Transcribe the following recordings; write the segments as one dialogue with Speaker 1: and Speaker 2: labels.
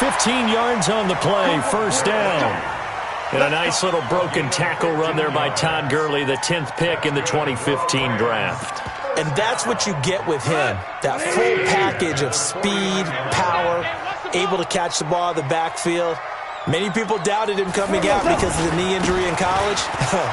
Speaker 1: 15 yards on the play, first down. And a nice little broken tackle run there by Todd Gurley, the 10th pick in the 2015 draft.
Speaker 2: And that's what you get with him, that full package of speed, power, able to catch the ball out of the backfield. Many people doubted him coming out because of the knee injury in college.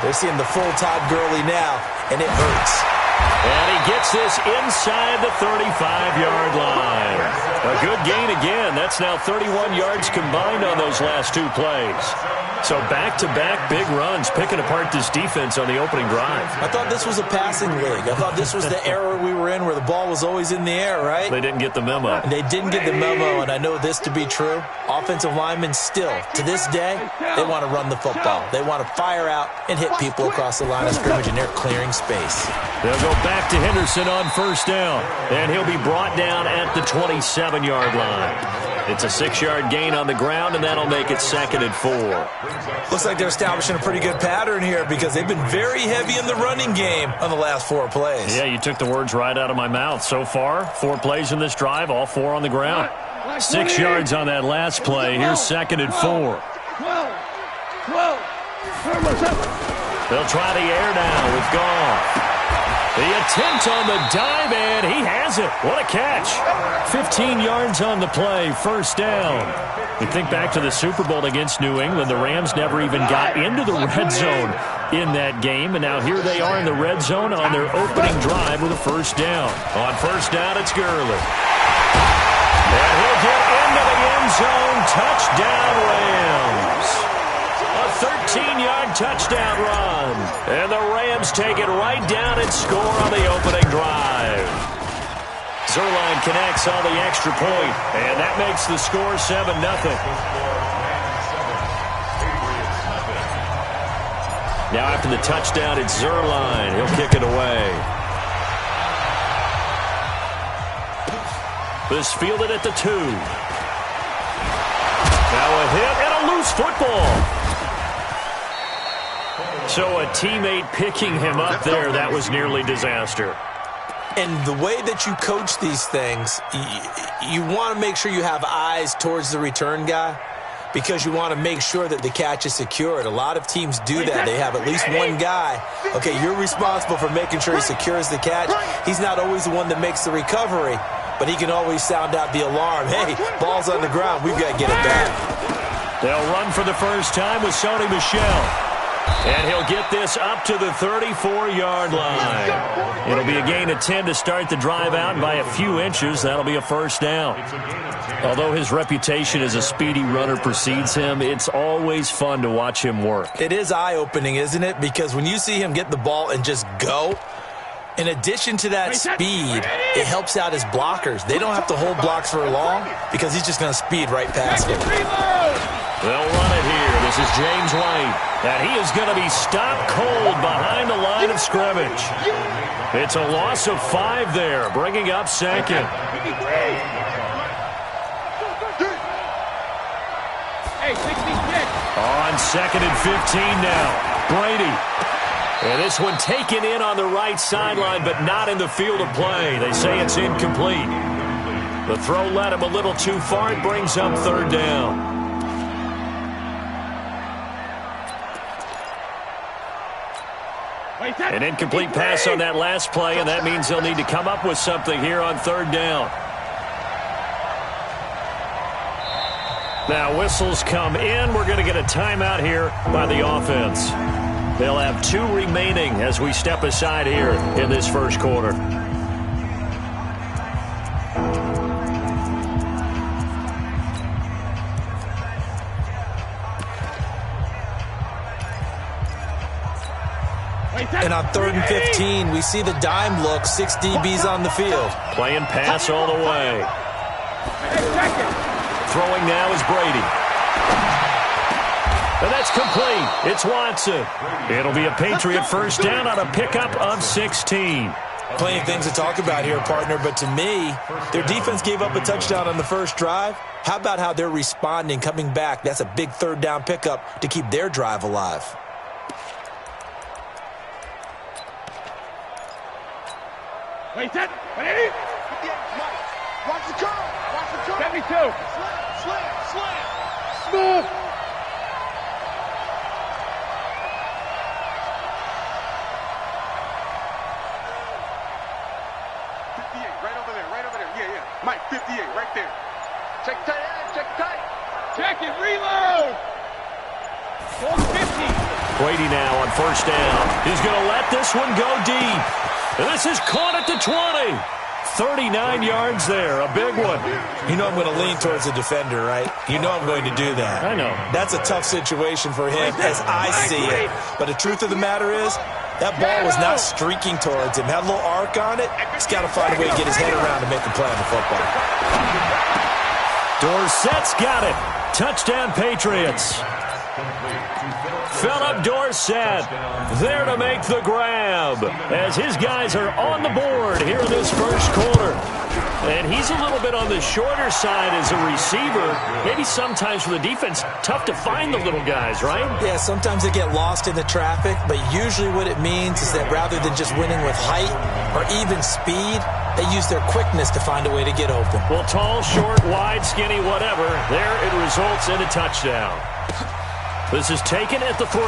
Speaker 2: They're seeing the full Todd Gurley now, and it hurts.
Speaker 1: And he gets this inside the 35-yard line. A good gain again. That's now 31 yards combined on those last two plays. So back-to-back big runs, picking apart this defense on the opening drive.
Speaker 2: I thought this was a passing league. I thought this was the era we were in where the ball was always in the air, right?
Speaker 1: They didn't get the memo.
Speaker 2: They didn't get the memo, and I know this to be true. Offensive linemen still, to this day, they want to run the football. They want to fire out and hit people across the line of scrimmage, and they're clearing space.
Speaker 1: They'll go back to Henderson on first down, and he'll be brought down at the 27-yard line. It's a 6-yard gain on the ground, and that'll make it 2nd and 4.
Speaker 2: Looks like they're establishing a pretty good pattern here because they've been very heavy in the running game on the last 4 plays.
Speaker 1: Yeah, you took the words right out of my mouth. So far, 4 plays in this drive, all 4 on the ground. 6 yards on that last play. Here's 2nd and 4. They'll try the air now with Goff. The attempt on the dive, and he has it. What a catch. 15 yards on the play, first down. You think back to the Super Bowl against New England. The Rams never even got into the red zone in that game, and now here they are in the red zone on their opening drive with a first down. On first down, it's Gurley. And he'll get into the end zone. Touchdown, Rams. A 13-yard touchdown run. And the Rams take it right down and score on the opening drive. Zerline connects on the extra point, and that makes the score 7-0. Now after the touchdown, it's Zerline. He'll kick it away. This fielded at the 2. Now a hit and a loose football. So a teammate picking him up there, that was nearly disaster.
Speaker 2: And the way that you coach these things, you want to make sure you have eyes towards the return guy because you want to make sure that the catch is secured. A lot of teams do that. They have at least one guy. Okay, you're responsible for making sure he secures the catch. He's not always the one that makes the recovery, but he can always sound out the alarm. Hey, ball's on the ground. We've got to get it back.
Speaker 1: They'll run for the first time with Sony Michel. And he'll get this up to the 34-yard line. It'll be a gain of 10 to start the drive out, and by a few inches, that'll be a first down. Although his reputation as a speedy runner precedes him, it's always fun to watch him work.
Speaker 2: It is eye-opening, isn't it? Because when you see him get the ball and just go, in addition to that speed, it helps out his blockers. They don't have to hold blocks for long because he's just going to speed right past him.
Speaker 1: They'll run it here. This is James White. And he is going to be stopped cold behind the line of scrimmage. It's a loss of 5 there, bringing up 2nd. On 2nd and 15 now. Brady. And this one taken in on the right sideline, but not in the field of play. They say it's incomplete. The throw led him a little too far. It brings up 3rd down. An incomplete pass on that last play, and that means they'll need to come up with something here on 3rd down. Now whistles come in. We're going to get a timeout here by the offense. They'll have 2 remaining as we step aside here in this first quarter.
Speaker 2: And on 3rd and 15, we see the dime look, 6 DBs on the field.
Speaker 1: Playing pass all the way. Throwing now is Brady. And that's complete. It's Watson. It'll be a Patriot first down on a pickup of 16.
Speaker 2: Plenty of things to talk about here, partner, but to me, their defense gave up a touchdown on the first drive. How about how they're responding, coming back? That's a big 3rd down pickup to keep their drive alive.
Speaker 3: Wait, set. Ready? Watch the curl. Watch the curl. 72. Smooth. 58, right over there. Yeah. Mike, 58, right there. Check tight. Check it, reload. 150.
Speaker 1: Brady now on first down. He's going to let this one go deep. And this is caught at the 20. 39 yards there, a big one.
Speaker 2: You know I'm going to lean towards the defender, right? You know I'm going to do that.
Speaker 1: I know.
Speaker 2: That's a tough situation for him as I see it. But the truth of the matter is, that ball was not streaking towards him. Had a little arc on it. He's got to find a way to get his head around to make a play on the football.
Speaker 1: Dorsett's got it. Touchdown, Patriots. Philip Dorsett there to make the grab as his guys are on the board here in this first quarter. And he's a little bit on the shorter side as a receiver. Maybe sometimes for the defense, tough to find the little guys, right?
Speaker 2: Yeah, sometimes they get lost in the traffic, but usually what it means is that rather than just winning with height or even speed, they use their quickness to find a way to get open.
Speaker 1: Well, tall, short, wide, skinny, whatever, there it results in a touchdown. This is taken at the 3.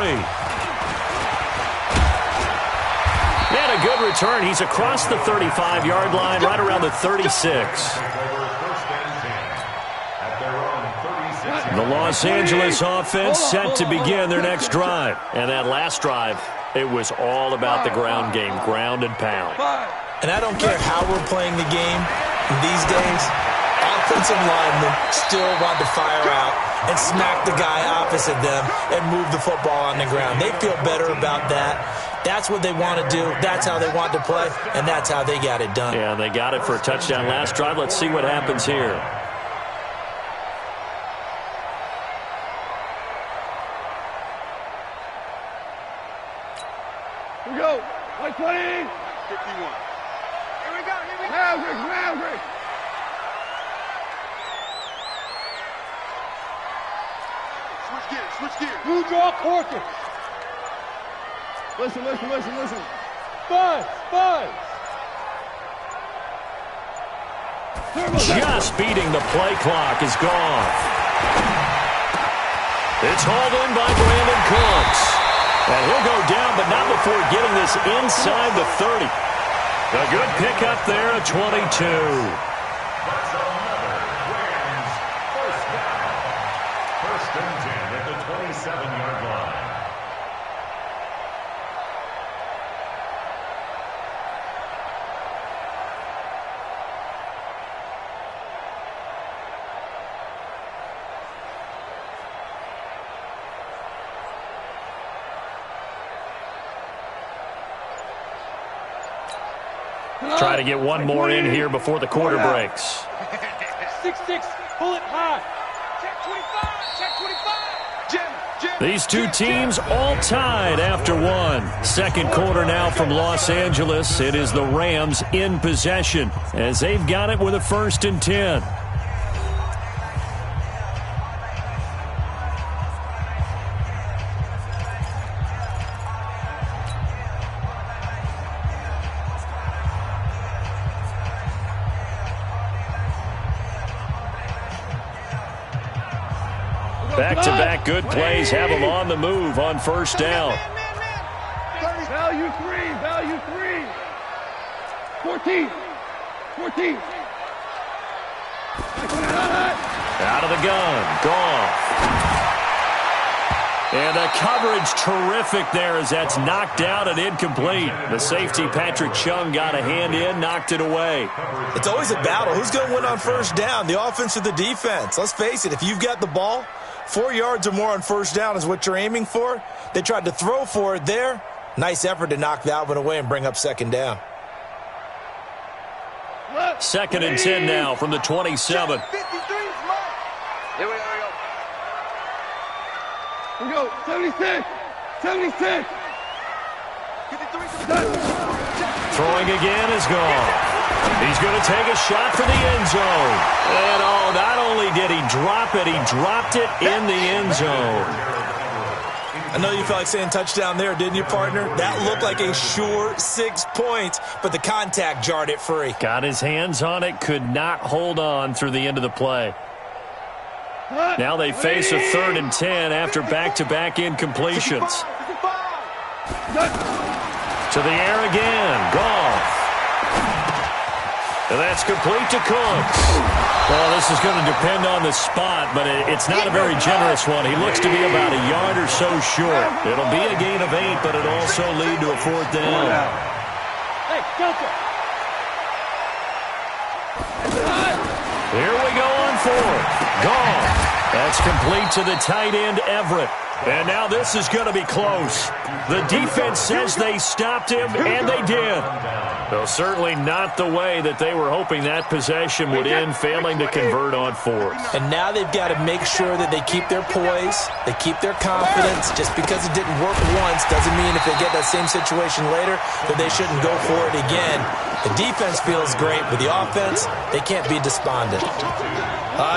Speaker 1: And a good return. He's across the 35-yard line, right around the 36. The Los Angeles offense set to begin their next drive. And that last drive, it was all about the ground game, ground and pound.
Speaker 2: And I don't care how we're playing the game these days, offensive linemen still want to fire out and smack the guy opposite them and move the football on the ground. They feel better about that. That's what they want to do. That's how they want to play, and that's how they got it done.
Speaker 1: Yeah, they got it for a touchdown last drive. Let's see what happens here.
Speaker 3: Here we go. 120. 51. Here we go. Maverick. Switch gears. Blue draw, Corker. Listen. Buzz.
Speaker 1: Just beating the play clock is gone. It's hauled in by Brandon Cooks. And he'll go down, but not before getting this inside the 30. A good pickup there at 22. Try to get one more in here before the quarter breaks.
Speaker 3: 6-6, pull it high. Check 25.
Speaker 1: These two teams all tied after one. Second quarter now from Los Angeles. It is the Rams in possession as they've got it with a 1st and 10. Back-to-back good plays have them on the move on first down.
Speaker 3: Value three. 14.
Speaker 1: Out of the gun. Gone. And the coverage terrific there as that's knocked out and incomplete. The safety, Patrick Chung, got a hand in, knocked it away.
Speaker 2: It's always a battle. Who's going to win on first down, the offense or the defense? Let's face it, if you've got the ball, 4 yards or more on first down is what you're aiming for. They tried to throw for it there. Nice effort to knock that one away and bring up second down.
Speaker 1: 2nd and 10 now from the 27.
Speaker 3: Here we go. 76.
Speaker 1: Throwing again is gone. He's going to take a shot for the end zone. And not only did he drop it, he dropped it in the end zone.
Speaker 2: I know you felt like saying touchdown there, didn't you, partner? That looked like a sure 6 points, but the contact jarred it free.
Speaker 1: Got his hands on it, could not hold on through the end of the play. Now they face a 3rd and 10 after back-to-back incompletions. To the air again. Goff. And that's complete to Cooks. Well, this is going to depend on the spot, but it's not a very generous one. He looks to be about a yard or so short. It'll be a gain of 8, but it'll also lead to a 4th down.
Speaker 3: Hey, go for it.
Speaker 1: Here we go on 4th. Goff. That's complete to the tight end, Everett. And now this is going to be close. The defense says they stopped him, and they did. Well, certainly not the way that they were hoping that possession would end, failing to convert on 4th.
Speaker 2: And now they've got to make sure that they keep their poise, they keep their confidence. Just because it didn't work once doesn't mean if they get that same situation later that they shouldn't go for it again. The defense feels great, but the offense, they can't be despondent.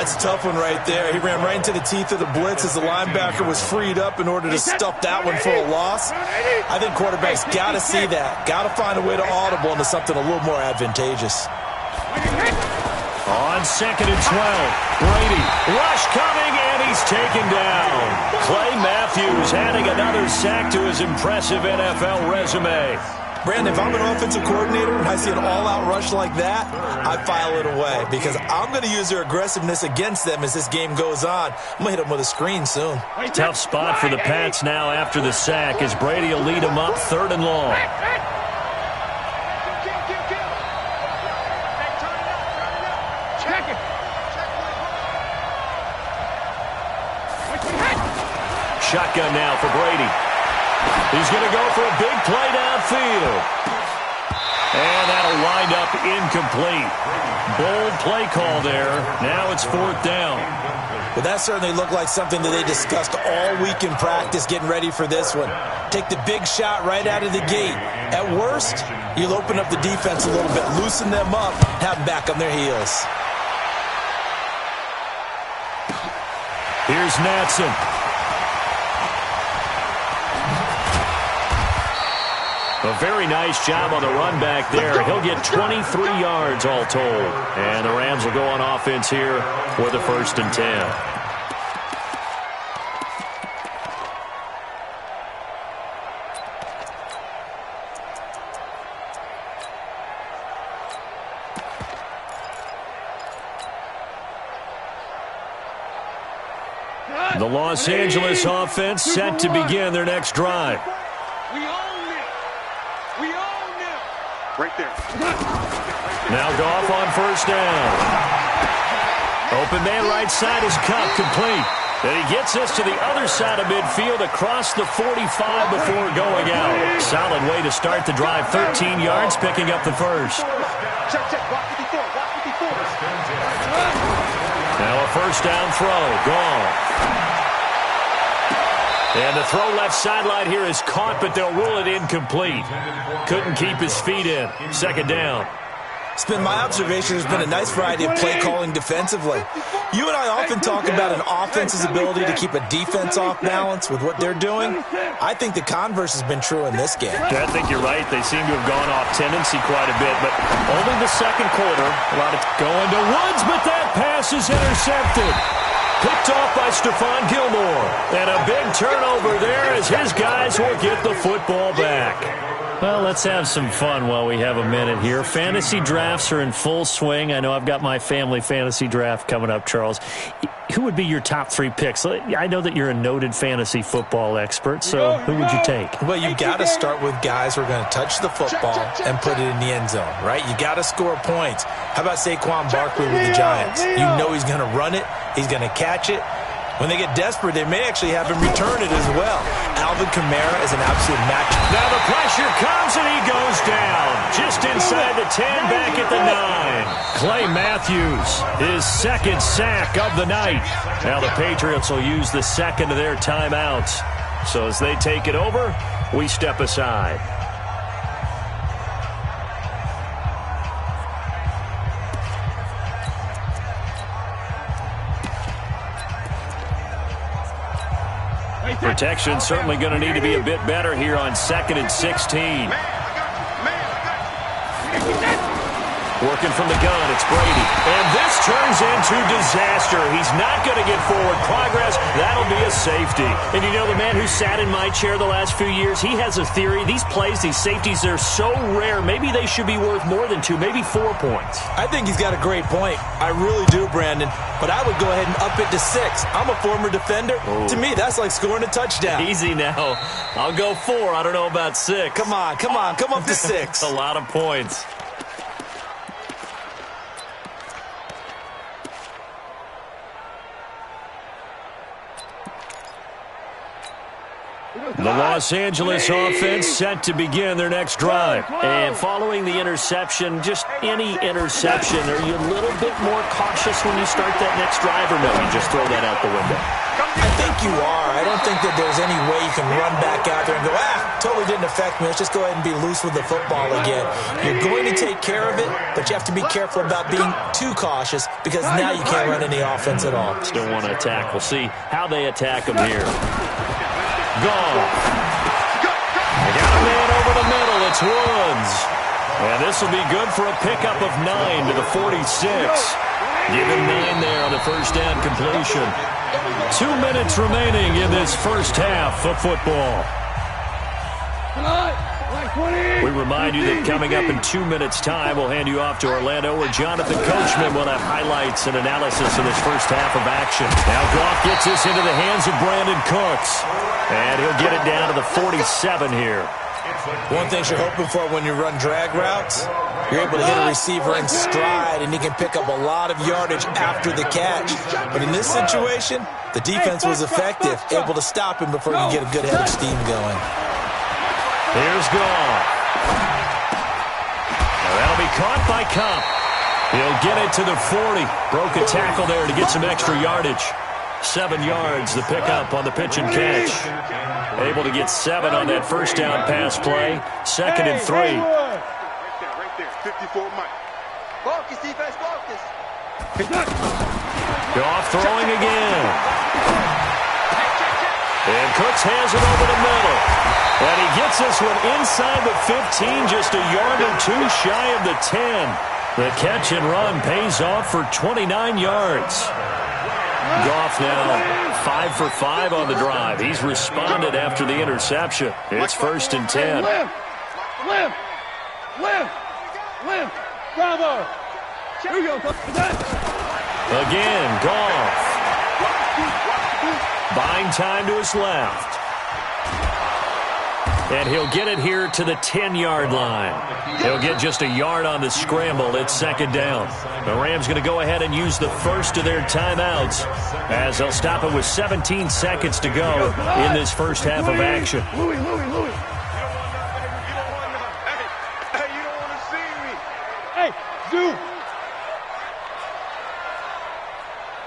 Speaker 4: It's a tough one right there. He ran right into the teeth of the blitz as the linebacker was freed up in order to stuff that one for a loss. I think quarterbacks got to see that. Got to find a way to audible into something a little more advantageous.
Speaker 1: On 2nd and 12, Brady. Rush coming, and he's taken down. Clay Matthews adding another sack to his impressive NFL resume.
Speaker 4: Brandon, if I'm an offensive coordinator and I see an all-out rush like that, I file it away because I'm going to use their aggressiveness against them as this game goes on. I'm going to hit them with a screen soon.
Speaker 1: Tough spot for the Pats now after the sack as Brady will lead them up 3rd and long. Shotgun now for Brady. He's going to go for a big play downfield. And that'll wind up incomplete. Bold play call there. Now it's 4th down.
Speaker 2: Well, that certainly looked like something that they discussed all week in practice getting ready for this one. Take the big shot right out of the gate. At worst, you'll open up the defense a little bit, loosen them up, have them back on their heels.
Speaker 1: Here's Natson. A very nice job on the run back there. He'll get 23 yards all told. And the Rams will go on offense here for the 1st and 10. The Los Angeles offense set to begin their next drive.
Speaker 3: Right there.
Speaker 1: Now Goff on 1st down. Open man right side is Cup, complete. And he gets this to the other side of midfield across the 45 before going out. Solid way to start the drive. 13 yards, picking up the 1st.
Speaker 3: Check. Watch 54.
Speaker 1: Now a 1st down throw. Gone. And the throw left sideline here is caught, but they'll rule it incomplete. Couldn't keep his feet in. 2nd down.
Speaker 2: It's been my observation there's been a nice variety of play calling defensively. You and I often talk about an offense's ability to keep a defense off balance with what they're doing. I think the converse has been true in this game.
Speaker 1: I think you're right. They seem to have gone off tendency quite a bit, but only the 2nd quarter. A lot of going to Woods, but that pass is intercepted. Picked off by Stephon Gilmore. And a big turnover there as his guys will get the football back. Well, let's have some fun while we have a minute here. Fantasy drafts are in full swing. I know I've got my family fantasy draft coming up, Charles. Who would be your top 3 picks? I know that you're a noted fantasy football expert, so who would you take?
Speaker 2: Well, you got to start with guys who are going to touch the football and put it in the end zone, right? You got to score points. How about Saquon Barkley with the Giants? You know he's going to run it. He's going to catch it. When they get desperate, they may actually have him return it as well. Alvin Kamara is an absolute match.
Speaker 1: Now the pressure comes and he goes down. Just inside the 10, back at the 9. Clay Matthews, his 2nd sack of the night. Now the Patriots will use the 2nd of their timeouts. So as they take it over, we step aside. Protection certainly going to need to be a bit better here on 2nd and 16. Working from the gun, it's Brady. And this turns into disaster. He's not going to get forward progress. That'll be a safety. And you know, the man who sat in my chair the last few years, he has a theory. These plays, these safeties, they're so rare. Maybe they should be worth more than 2, maybe 4 points.
Speaker 4: I think he's got a great point. I really do, Brandon. But I would go ahead and up it to 6. I'm a former defender.
Speaker 1: Ooh.
Speaker 4: To me, that's like scoring a touchdown.
Speaker 1: Easy now. I'll go 4. I don't know about 6.
Speaker 4: Come on. Come up to 6.
Speaker 1: A lot of points. The Los Angeles offense set to begin their next drive. And following the interception, just any interception, are you a little bit more cautious when you start that next drive, or no, you just throw that out the window?
Speaker 2: I think you are. I don't think that there's any way you can run back out there and go, totally didn't affect me. Let's just go ahead and be loose with the football again. You're going to take care of it, but you have to be careful about being too cautious because now you can't run any offense at all.
Speaker 1: Still want to attack. We'll see how they attack them here. Gone. They got a man over the middle. It's Woods. And this will be good for a pickup of 9 to the 46. Give him 9 there on the first down completion. 2 minutes remaining in this first half of football. We remind you that coming up in 2 minutes' time, we'll hand you off to Orlando, where Jonathan Coachman will have highlights and analysis in this first half of action. Now Goff gets this into the hands of Brandon Cooks, and he'll get it down to the 47 here.
Speaker 2: One thing you're hoping for when you run drag routes, you're able to hit a receiver in stride, and he can pick up a lot of yardage after the catch. But in this situation, the defense was effective, able to stop him before he can get a good head of steam going.
Speaker 1: Here's Goff. Now that'll be caught by Cup. He'll get it to the 40. Broke a tackle there to get some extra yardage. 7 yards, the pickup on the pitch and catch. Able to get 7 on that first down pass play. 2nd and 3.
Speaker 3: Right there, 54 Mike.
Speaker 5: Focus, defense, focus.
Speaker 1: Goff throwing again. And Cooks has it over the middle. And he gets this one inside the 15, just a yard or 2 shy of the 10. The catch and run pays off for 29 yards. Goff now 5 for 5 on the drive. He's responded after the interception. It's 1st and 10.
Speaker 3: Limp. Bravo. Here you go.
Speaker 1: Again, Goff. Buying time to his left. And he'll get it here to the 10-yard line. He'll get just a yard on the scramble. It's 2nd down. The Rams going to go ahead and use the first of their timeouts as they'll stop it with 17 seconds to go in this first half of action.
Speaker 3: Louis. Hey, you don't want to see me. Hey, Zoo.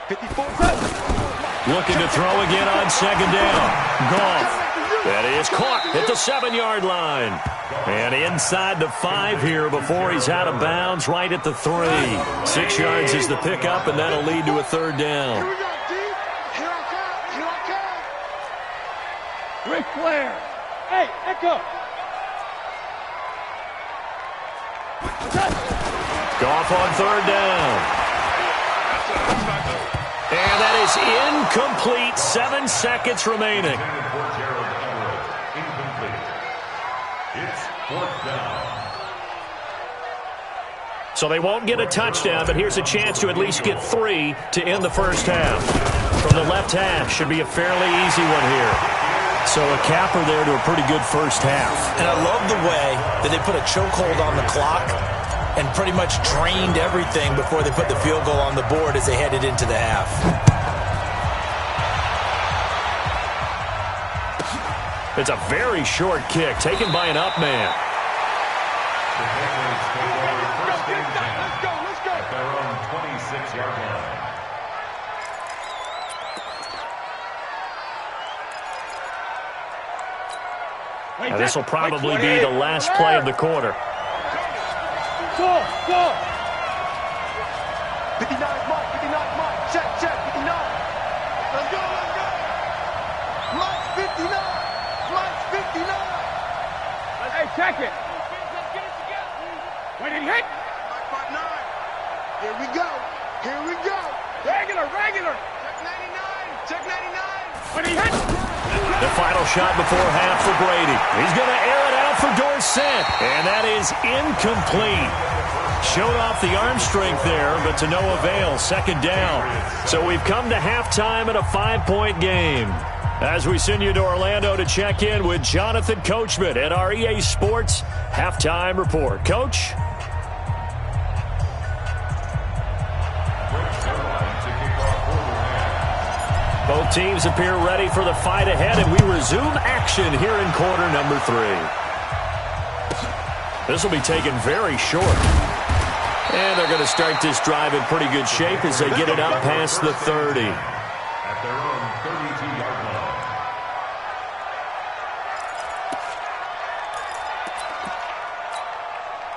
Speaker 3: 54 seconds.
Speaker 1: Looking to throw again on 2nd down. Goff. That is caught at the 7-yard line. And inside the 5 here before he's out of bounds, right at the 3. 6 yards is the pickup, and that'll lead to a 3rd down.
Speaker 3: Here we go, D. Here I come. Ric Flair. Hey, Echo.
Speaker 1: Goff on 3rd down. And that is incomplete. 7 seconds remaining. So they won't get a touchdown, but here's a chance to at least get 3 to end the first half. From the left hash, should be a fairly easy one here. So a capper there to a pretty good first half.
Speaker 2: And I love the way that they put a chokehold on the clock and pretty much drained everything before they put the field goal on the board as they headed into the half.
Speaker 1: It's a very short kick taken by an up man.
Speaker 3: Let's go.
Speaker 6: At their own 26-yard line.
Speaker 1: Now this will probably be the last play of the quarter.
Speaker 3: Go.
Speaker 5: 59 Mike. Check, 59. Let's go. Mike's 59.
Speaker 3: Hey, check it. Wait, did he hit?
Speaker 5: Mike 59.
Speaker 1: The final shot before half for Brady. He's going to air it out for Dorsett. And that is incomplete. Showed off the arm strength there, but to no avail. Second down. So we've come to halftime in a 5-point game. As we send you to Orlando to check in with Jonathan Coachman at our EA Sports Halftime Report. Coach? Both teams appear ready for the fight ahead, and we resume action here in quarter number 3. This will be taken very short. And they're going to start this drive in pretty good shape as they get it up past the 30.
Speaker 6: At their own 32-yard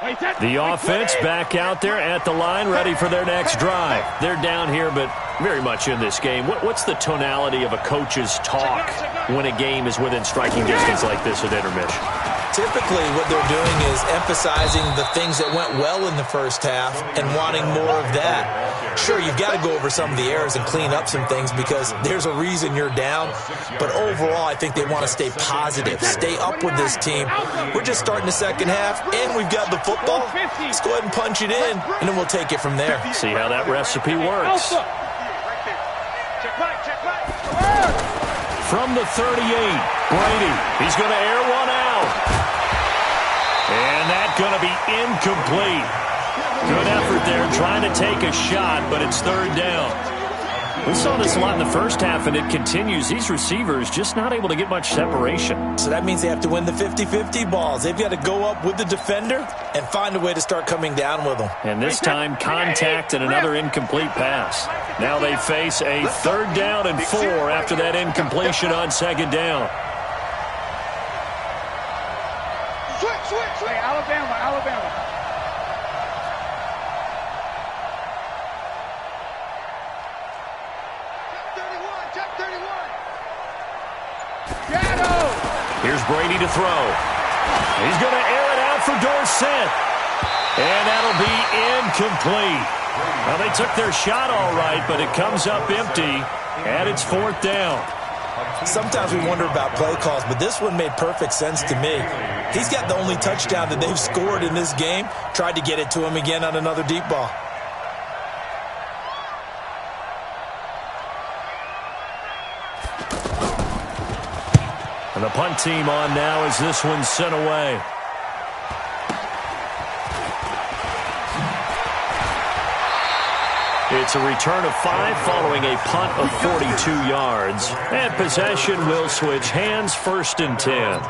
Speaker 6: line.
Speaker 1: The offense back out there at the line, ready for their next drive. They're down here, but very much in this game. What's the tonality of a coach's talk when a game is within striking distance like this at intermission?
Speaker 2: Typically, what they're doing is emphasizing the things that went well in the first half and wanting more of that. Sure, you've got to go over some of the errors and clean up some things because there's a reason you're down. But overall, I think they want to stay positive, stay up with this team. We're just starting the second half, and we've got the football. Let's go ahead and punch it in, and then we'll take it from there.
Speaker 1: See how that recipe works. From the 38, Brady. He's going to air one out. And that's going to be incomplete. Good effort there trying to take a shot, but it's third down. We saw this a lot in the first half, and it continues. These receivers just not able to get much separation.
Speaker 2: So that means they have to win the 50-50 balls. They've got to go up with the defender and find a way to start coming down with them.
Speaker 1: And this time, contact and another incomplete pass. Now they face a third down and 4 after that incompletion on second down.
Speaker 3: Switch. Hey, Alabama. Check 31.
Speaker 1: Here's Brady to throw. He's going to air it out for Dorsett. And that'll be incomplete. Well, they took their shot all right, but it comes up empty, and it's fourth down.
Speaker 2: Sometimes we wonder about play calls, but this one made perfect sense to me. He's got the only touchdown that they've scored in this game. Tried to get it to him again on another deep ball.
Speaker 1: And the punt team on now as this one's sent away. It's a return of 5 following a punt of 42 yards. And possession will switch hands, first and 10.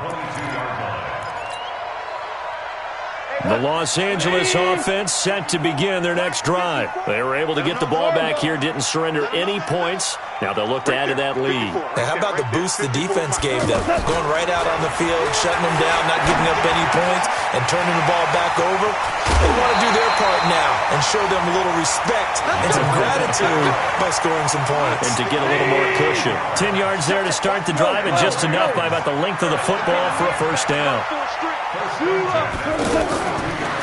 Speaker 1: The Los Angeles offense set to begin their next drive. They were able to get the ball back here, didn't surrender any points. Now they'll look to add to that lead.
Speaker 2: Now, how about the boost the defense gave them? Going right out on the field, shutting them down, not giving up any points, and turning the ball back over. They want to do their part now and show them a little respect and some gratitude by scoring some points.
Speaker 1: And to get a little more cushion. 10 yards there to start the drive, and just enough by about the length of the football for a first down.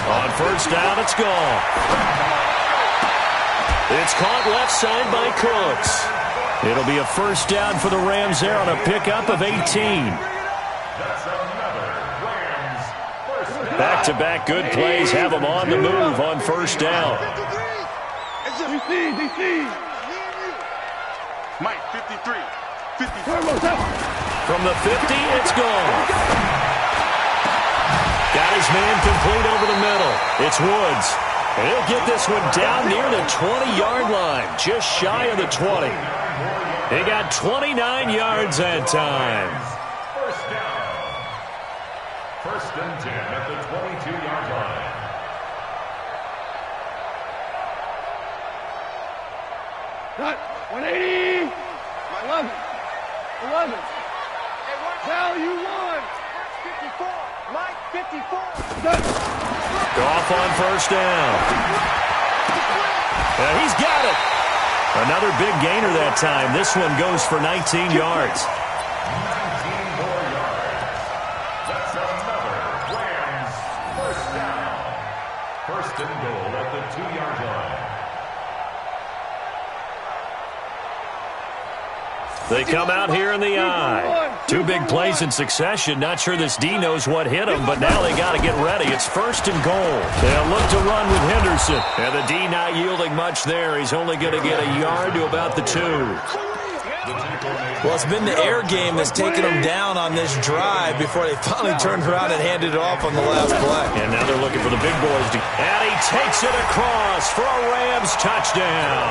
Speaker 1: On first down, it's gone. It's caught left side by Cooks. It'll be a first down for the Rams there on a pickup of 18. Back-to-back good plays have them on the move on first down.
Speaker 3: Mike, 53.
Speaker 1: From the 50, it's gone. Got his man complete over the middle. It's Woods. And he'll get this one down near the 20-yard line, just shy of the 20. He got 29 yards that time.
Speaker 6: First down. First and 10 at the 22-yard line.
Speaker 3: Cut. 180. 11. Tell you one. 54. Mike, 54.
Speaker 1: Goff on first down. Yeah, he's got it. Another big gainer that time. This one goes for 19 yards.
Speaker 6: 19 more yards. That's another Rams first down. First and goal at the 2-yard line.
Speaker 1: They come out here in the I. 2 big plays in succession. Not sure this D knows what hit him, but now they got to get ready. It's 1st and goal. They'll look to run with Henderson. And the D not yielding much there. He's only going to get a yard to about the 2.
Speaker 4: Well, it's been the air game that's taken them down on this drive before they finally turned around and handed it off on the last play.
Speaker 1: And now they're looking for the big boys. And he takes it across for a Rams touchdown.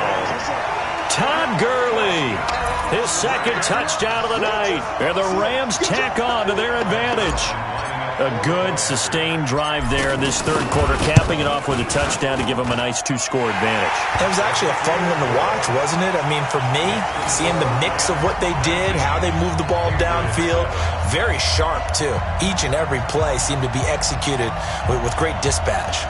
Speaker 1: Todd Gurley, his 2nd touchdown of the night. And the Rams tack on to their advantage. A good, sustained drive there in this 3rd quarter, capping it off with a touchdown to give them a nice 2-score advantage.
Speaker 4: It was actually a fun one to watch, wasn't it? I mean, for me, seeing the mix of what they did, how they moved the ball downfield, very sharp, too. Each and every play seemed to be executed with great dispatch.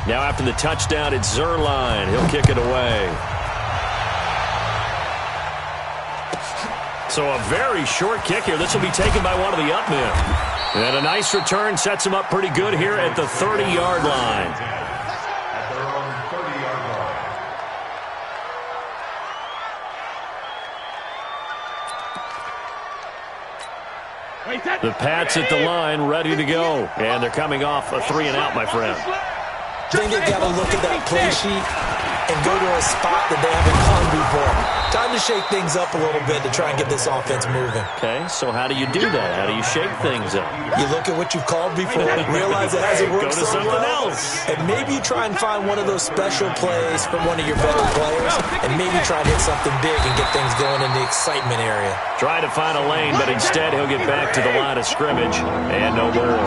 Speaker 1: Now after the touchdown, it's Zerline. He'll kick it away. So a very short kick here. This will be taken by one of the up men. And a nice return sets him up pretty good here at the 30-yard line. The Pats at the line, ready to go. And they're coming off a 3-and-out, my friend.
Speaker 4: I think they've got to look at that play sheet and go to a spot that they haven't gone before. Time to shake things up a little bit to try and get this offense moving.
Speaker 1: Okay, so how do you do that? How do you shake things up?
Speaker 4: You look at what you've called before, realize it hasn't worked
Speaker 1: so
Speaker 4: well,
Speaker 1: else.
Speaker 4: and maybe you try and find one of those special plays from one of your better players, and maybe try and hit something big and get things going in the excitement area.
Speaker 1: Try to find a lane, but instead he'll get back to the line of scrimmage and no more.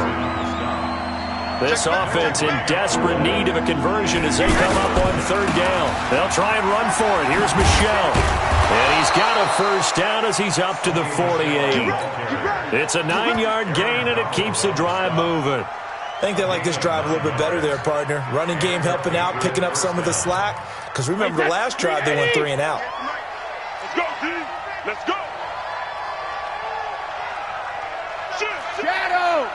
Speaker 1: This offense in desperate need of a conversion as they come up on 3rd down. They'll try and run for it. Here's Michel. And he's got a 1st down as he's up to the 48. It's a 9-yard gain, and it keeps the drive moving.
Speaker 4: I think they like this drive a little bit better there, partner. Running game helping out, picking up some of the slack. Because remember the last drive, they went 3-and-out.
Speaker 3: Let's go, team. Let's go. Shadow.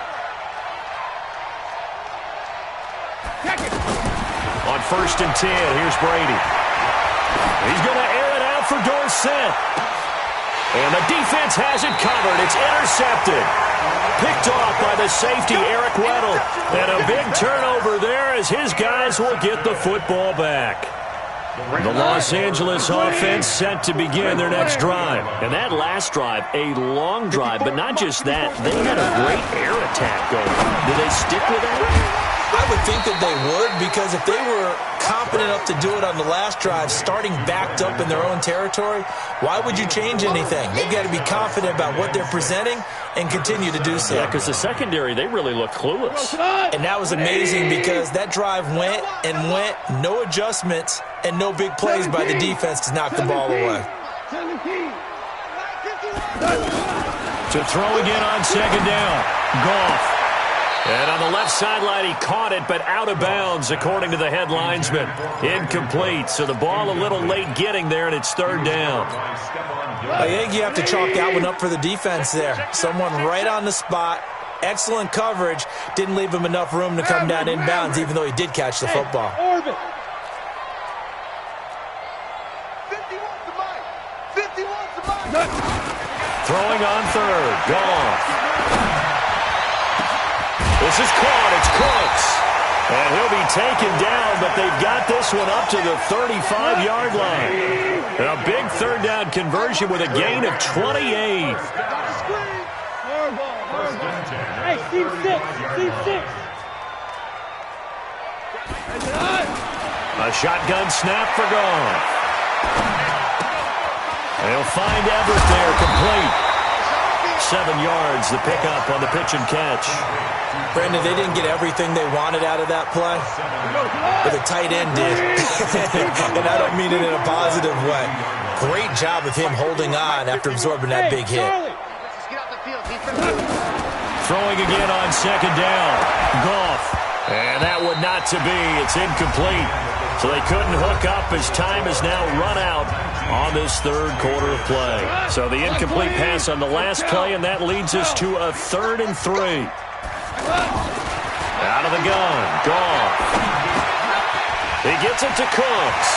Speaker 1: On 1st and 10, here's Brady. He's going to air it out for Dorsett. And the defense has it covered. It's intercepted. Picked off by the safety, Eric Weddle. And a big turnover there as his guys will get the football back. The Los Angeles offense set to begin their next drive. And that last drive, a long drive, but not just that. They had a great air attack going. Do they stick with that?
Speaker 4: I would think that they would, because if they were confident enough to do it on the last drive, starting backed up in their own territory, why would you change anything? They've got to be confident about what they're presenting and continue to do so.
Speaker 1: Yeah, because the secondary, they really look clueless.
Speaker 4: And that was amazing because that drive went and went, no adjustments and no big plays by the defense to knock the ball away.
Speaker 1: To throw again on 2nd down, Goff. And on the left sideline, he caught it, but out of bounds, according to the head linesman. Incomplete, so the ball a little late getting there, and it's 3rd down.
Speaker 4: I think you have to chalk that one up for the defense there. Someone right on the spot, excellent coverage, didn't leave him enough room to come down inbounds, even though he did catch the football.
Speaker 5: Orbit. 51's the mic. 51's the mic.
Speaker 1: Throwing on 3rd, Goff. This is caught. It's Cooks. And he'll be taken down, but they've got this one up to the 35-yard line. And a big 3rd down conversion with a gain of 28.
Speaker 5: Hey, Steve 6. Steve 6.
Speaker 1: A shotgun snap for Goff. They'll find Everett there, complete. 7 yards, the pickup on the pitch and catch.
Speaker 4: Brandon, they didn't get everything they wanted out of that play, but the tight end did. And I don't mean it in a positive way. Great job of him holding on after absorbing that big hit.
Speaker 1: Throwing again on 2nd down. Goff. And that one not to be. It's incomplete. So they couldn't hook up as time is now run out. on this third quarter of play. So the incomplete pass on the last play, and that leads us to a 3rd and 3. Out of the gun. Goff. He gets it to Cooks.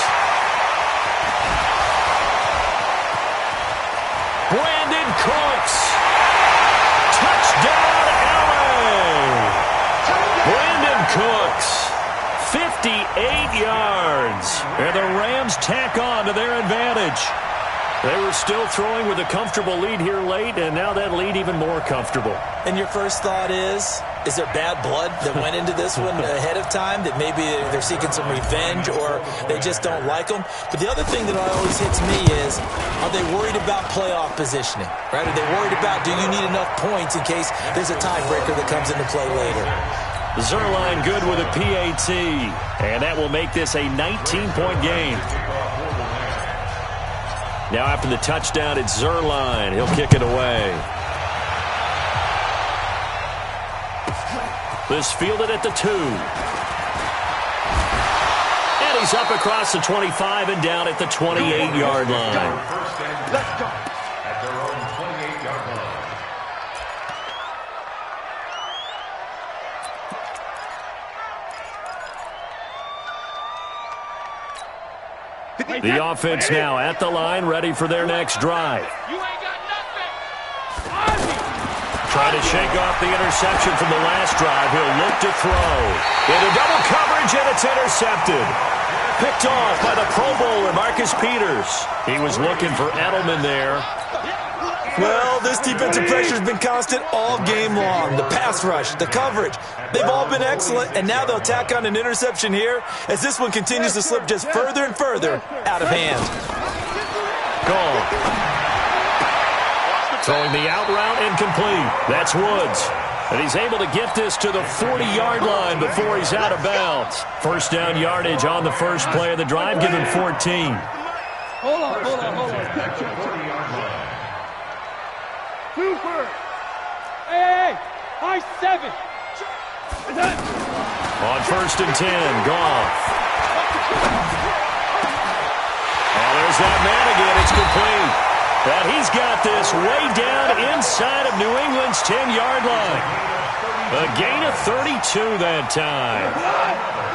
Speaker 1: Brandon Cooks. Touchdown, LA. Brandon Cooks. 58 yards. And the Rams tack on to their advantage. They were still throwing with a comfortable lead here late, and now that lead even more comfortable.
Speaker 2: And your first thought is there bad blood that went into this one ahead of time, that maybe they're seeking some revenge or they just don't like them? But the other thing that always hits me is, are they worried about playoff positioning? Right? Are they worried about, do you need enough points in case there's a tiebreaker that comes into play later?
Speaker 1: Zerline good with a PAT, and that will make this a 19-point game. Now after the touchdown, it's Zerline. He'll kick it away. This fielded at the 2. And he's up across the 25 and down at the 28-yard line.
Speaker 6: Let's go. At their own 28-yard line.
Speaker 1: The offense now at the line, ready for their next drive.
Speaker 3: You ain't got nothing.
Speaker 1: Trying to shake off the interception from the last drive. He'll look to throw. Into double coverage, and it's intercepted. Picked off by the Pro Bowler, Marcus Peters. He was looking for Edelman there.
Speaker 4: Well, this defensive pressure has been constant all game long. The pass rush, the coverage, they've all been excellent, and now they'll tack on an interception here as this one continues to slip just further and further out of hand.
Speaker 1: Goal. Throwing the out route incomplete. That's Woods. And he's able to get this to the 40-yard line before he's out of bounds. First down yardage on the first play of the drive, give him 14.
Speaker 3: Hold on. Super. Hey, high 7.
Speaker 1: On 1st and 10, Goff. Oh, there's that man again. It's complete. And he's got this way down inside of New England's 10-yard line. A gain of 32 that time.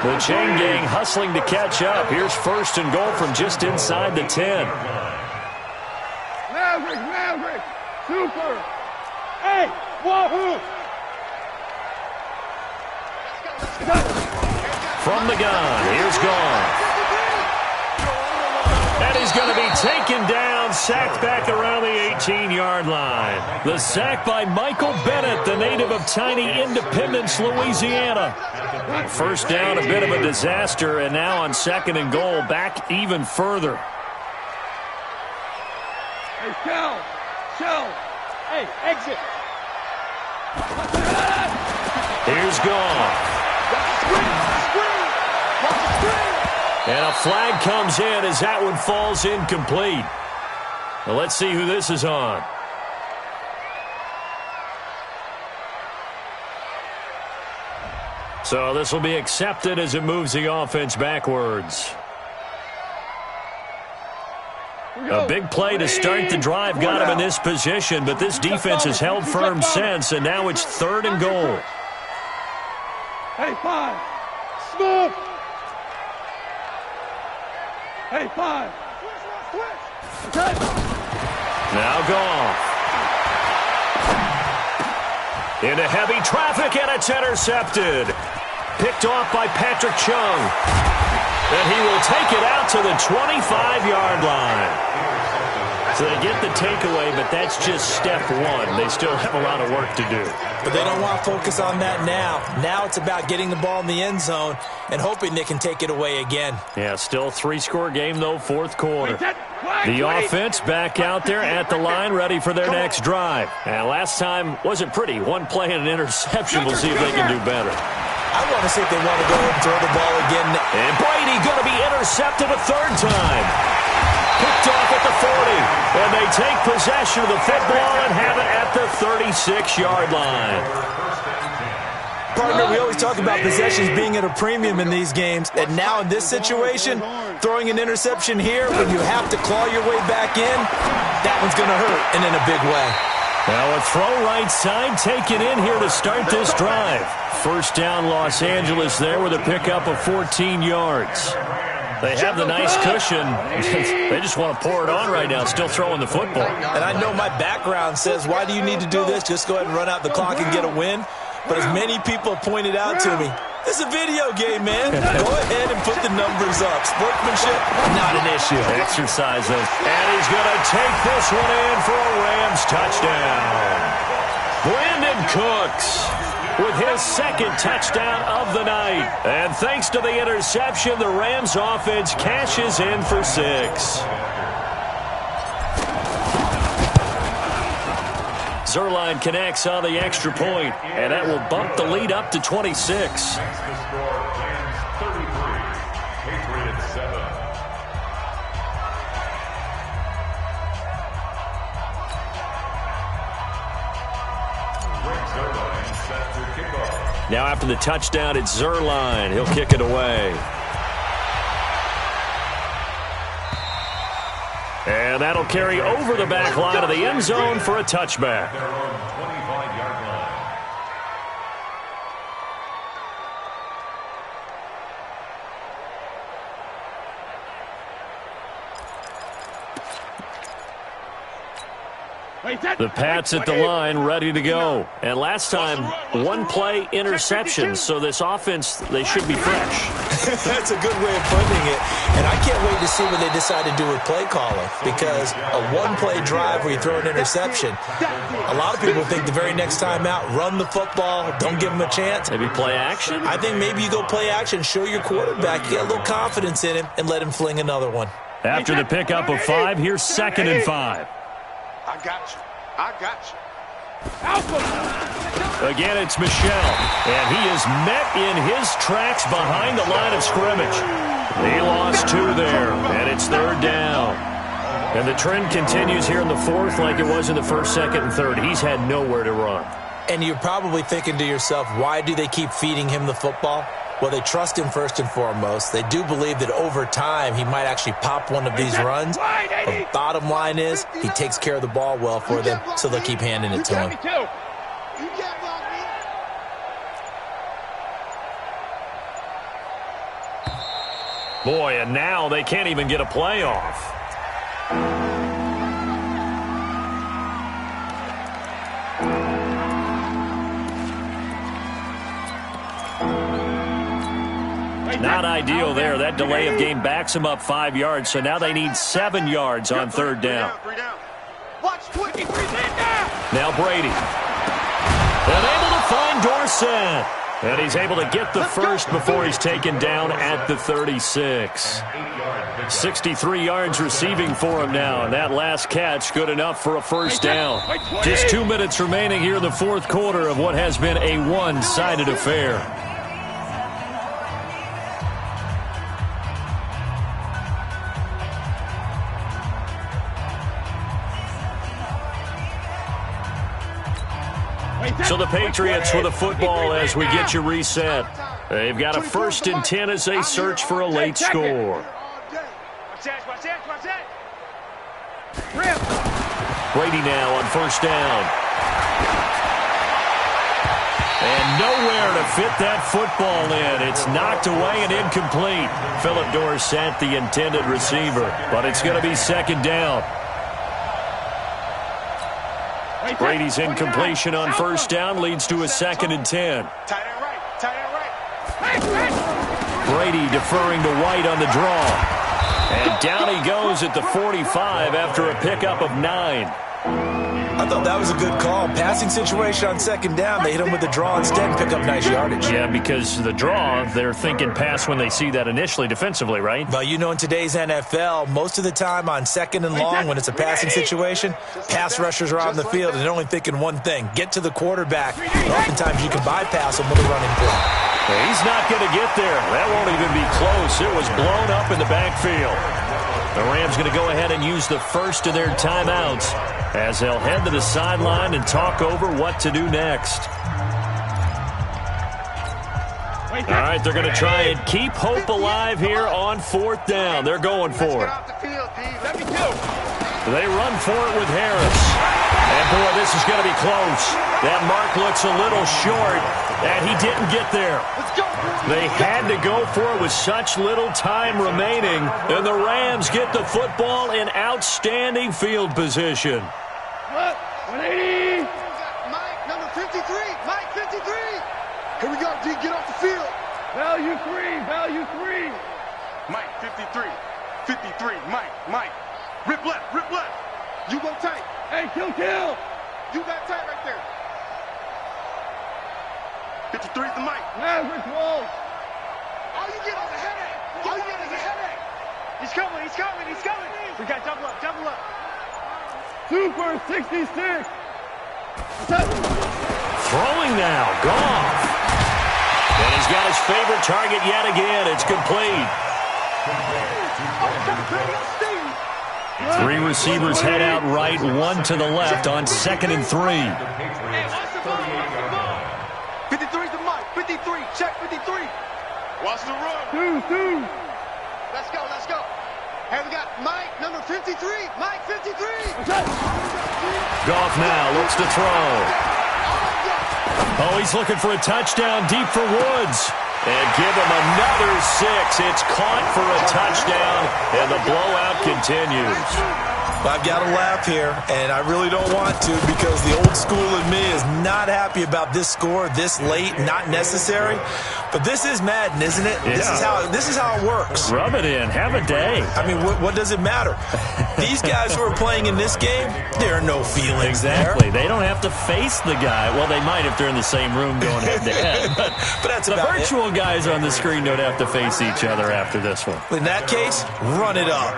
Speaker 1: The chain gang hustling to catch up. Here's 1st and goal from just inside the 10.
Speaker 3: Maverick. Super. Hey, wahoo.
Speaker 1: From the gun, here's Goff. And he's going to be taken down, sacked back around the 18-yard line. The sack by Michael Bennett, the native of tiny Independence, Louisiana. First down, a bit of a disaster, and now on 2nd and goal, back even further.
Speaker 3: Hey, Shell. Hey, exit.
Speaker 1: Here's Goff. And a flag comes in as that one falls incomplete. Well, let's see who this is on. So this will be accepted as it moves the offense backwards. A big play to start the drive got him in this position, but this defense has held firm since, and now it's 3rd and goal.
Speaker 3: Hey, 5. Smooth. Hey, 5.
Speaker 1: Now Goff. Into heavy traffic, and it's intercepted. Picked off by Patrick Chung. And he will take it out to the 25-yard line. So they get the takeaway, but that's just step one. They still have a lot of work to do.
Speaker 2: But they don't want to focus on that now. Now it's about getting the ball in the end zone and hoping they can take it away again.
Speaker 1: Yeah, still a 3-score game, though, 4th quarter. The offense back out there at the line, ready for their next drive. And last time wasn't pretty. One play and an interception. We'll see if they can do better.
Speaker 2: I want to see if they want to go and throw the ball again.
Speaker 1: And Brady going to be intercepted a 3rd time. Picked off at the 40. And they take possession of the football and have it at the 36-yard line.
Speaker 4: Partner, we always talk about possessions being at a premium in these games, and now in this situation, throwing an interception here when you have to claw your way back in, that one's going to hurt, and in a big way.
Speaker 1: Now a throw right side taken in here to start this drive. First down Los Angeles there with a pickup of 14 yards. They have the nice cushion. They just want to pour it on right now, still throwing the football.
Speaker 4: And I know my background says, why do you need to do this? Just go ahead and run out the clock and get a win. But as many people pointed out to me, it's a video game, man. Go ahead and put the numbers up. Sportsmanship, not an issue.
Speaker 1: Exercise them. And he's going to take this one in for a Rams touchdown. Brandon Cooks with his second touchdown of the night. And thanks to the interception, the Rams offense cashes in for 6. Zuerlein connects on the extra point, and that will bump the lead up to 26.
Speaker 6: Next to score, Rams 33, Patriots 7. Zuerlein set to kick off.
Speaker 1: Now after the touchdown, it's Zuerlein. He'll kick it away. And that'll carry over the back line of the end zone for a touchback.
Speaker 6: Their own 25-yard line.
Speaker 1: The Pats at the line, ready to go. And last time, one-play interception, so this offense, they should be fresh.
Speaker 4: That's a good way of putting it. And I can't wait to see what they decide to do with play calling, because a one-play drive where you throw an interception, a lot of people think the very next time out, run the football, don't give them a chance.
Speaker 1: Maybe play action?
Speaker 4: I think maybe you go play action, show your quarterback, get a little confidence in him, and let him fling another one.
Speaker 1: After the pickup of 5, here's 2nd and 5.
Speaker 5: I got you. I got you.
Speaker 1: Again, it's Michel, and he is met in his tracks behind the line of scrimmage. He lost 2 there, and it's 3rd down. And the trend continues here in the 4th like it was in the 1st, 2nd, and 3rd. He's had nowhere to run.
Speaker 4: And you're probably thinking to yourself, why do they keep feeding him the football? Well, they trust him first and foremost. They do believe that over time he might actually pop one of these runs. But bottom line is he takes care of the ball well for them, so they'll keep handing it to him.
Speaker 1: Boy, and now they can't even get a playoff. Not ideal there. That delay of game backs them up 5 yards, so now they need 7 yards on 3rd down. Now Brady. And able to find Dorsett. And he's able to get the first before he's taken down at the 36. 63 yards receiving for him now, and that last catch good enough for a first down. Just 2 minutes remaining here in the 4th quarter of what has been a one-sided affair. So the Patriots with a football as we get you reset. They've got a 1st and 10 as they search for a late score. Brady now on 1st down. And nowhere to fit that football in. It's knocked away and incomplete. Philip Dorsett, the intended receiver. But it's going to be 2nd down. Brady's incompletion on 1st down leads to a 2nd and 10. Brady deferring to White on the draw. And down he goes at the 45 after a pickup of 9.
Speaker 4: I thought that was a good call. Passing situation on 2nd down. They hit him with the draw instead and pick up nice yardage.
Speaker 1: Yeah, because the draw, they're thinking pass when they see that initially defensively, right?
Speaker 4: Well, you know, in today's NFL, most of the time on 2nd and long, when it's a passing situation, pass rushers are out in the field and they're only thinking one thing, get to the quarterback. Oftentimes you can bypass them with a running play.
Speaker 1: He's not going to get there. That won't even be close. It was blown up in the backfield. The Rams going to go ahead and use the first of their timeouts as they'll head to the sideline and talk over what to do next. All right, they're going to try and keep hope alive here on 4th down. They're going for it. They run for it with Harris. And, boy, this is going to be close. That mark looks a little short, and he didn't get there. They had to go for it with such little time remaining, and the Rams get the football in outstanding field position.
Speaker 5: 180. Mike, number 53. Mike, 53. Here we go, D. Get off the field.
Speaker 3: Value 3.
Speaker 5: Mike, 53. 53. Mike. Rip left. You go tight.
Speaker 3: Hey, kill.
Speaker 5: You got tight right there. 53's the Mike.
Speaker 3: Maverick Wolf.
Speaker 5: All you get is a headache. He's coming. We got double up.
Speaker 3: Super 66.
Speaker 1: Throwing now, Goff. And he's got his favorite target yet again. It's complete. 3 receivers head out right, 1 to the left on 2nd and 3.
Speaker 5: 53's the Mike. 53. Check 53. Watch the run.
Speaker 3: 2.
Speaker 5: Let's go. Hey, we got Mike, number 53. Mike, 53.
Speaker 1: Goff now looks to throw. Oh, he's looking for a touchdown deep for Woods. And give him another 6. It's caught for a touchdown, and the blowout continues.
Speaker 4: I've got to laugh here, and I really don't want to because the old school in me is not happy about this score this late, not necessary. But this is Madden, isn't it?
Speaker 1: Yeah.
Speaker 4: This is how it works.
Speaker 1: Rub it in. Have a day.
Speaker 4: I mean, what does it matter? These guys who are playing in this game, there are no feelings
Speaker 1: Exactly.
Speaker 4: there.
Speaker 1: They don't have to face the guy. Well, they might if they're in the same room going head-to-head. But
Speaker 4: that's
Speaker 1: the
Speaker 4: about
Speaker 1: virtual guys on the screen don't have to face each other after this one.
Speaker 4: In that case, run it up.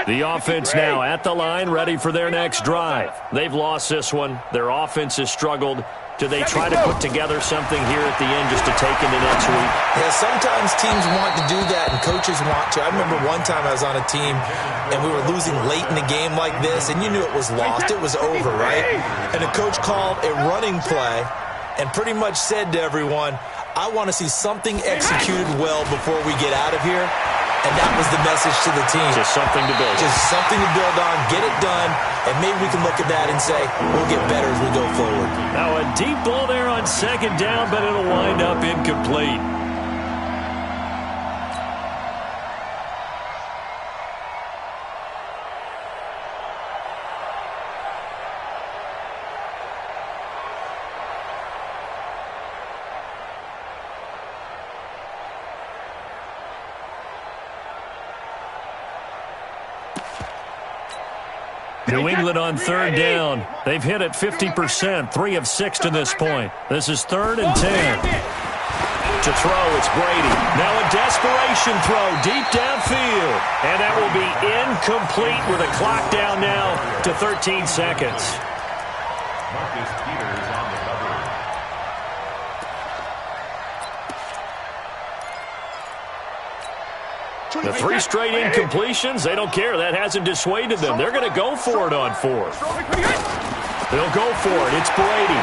Speaker 1: The offense now at the line, ready for their next drive. They've lost this one. Their offense has struggled. Do they try to put together something here at the end just to take into next week?
Speaker 4: Yeah, sometimes teams want to do that and coaches want to. I remember one time I was on a team and we were losing late in the game like this, and you knew it was lost. It was over, right? And the coach called a running play and pretty much said to everyone, I want to see something executed well before we get out of here. And that was the message to the team.
Speaker 1: Just something to build on.
Speaker 4: Just something to build on, get it done, and maybe we can look at that and say, we'll get better as we go forward.
Speaker 1: Now a deep ball there on 2nd down, but it'll wind up incomplete. New England on 3rd down. They've hit it 50%, 3 of 6 to this point. This is 3rd and 10. To throw, it's Brady. Now a desperation throw deep downfield. And that will be incomplete with a clock down now to 13 seconds.
Speaker 6: Marcus Peters on the cover.
Speaker 1: The 3 straight incompletions, they don't care. That hasn't dissuaded them. They're going to go for it on 4th. They'll go for it. It's Brady.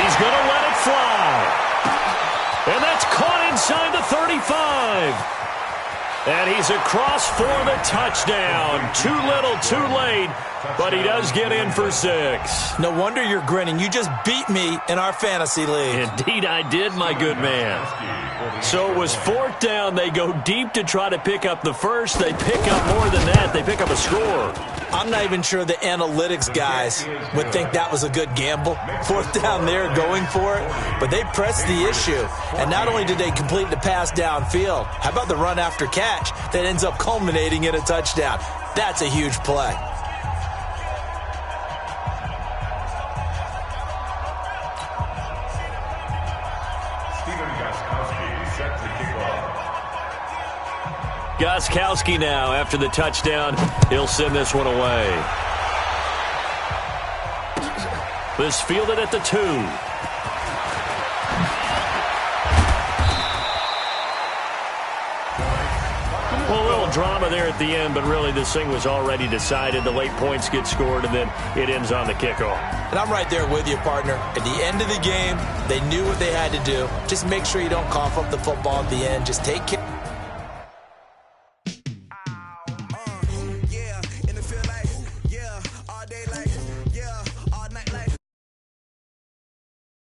Speaker 1: He's going to let it fly. And that's caught inside the 35. And he's across for the touchdown. Too little, too late, but he does get in for 6.
Speaker 4: No wonder you're grinning. You just beat me in our fantasy league.
Speaker 1: Indeed, I did, my good man. So it was 4th down. They go deep to try to pick up the first. They pick up more than that. They pick up a score.
Speaker 4: I'm not even sure the analytics guys would think that was a good gamble. 4th down there going for it, but they pressed the issue. And not only did they complete the pass downfield, how about the run after catch that ends up culminating in a touchdown? That's a huge play.
Speaker 1: Gostkowski now after the touchdown. He'll send this one away. This fielded at the 2. little drama there at the end, but really this thing was already decided. The late points get scored, and then it ends on the kickoff.
Speaker 2: And I'm right there with you, partner. At the end of the game, they knew what they had to do. Just make sure you don't cough up the football at the end. Just take care.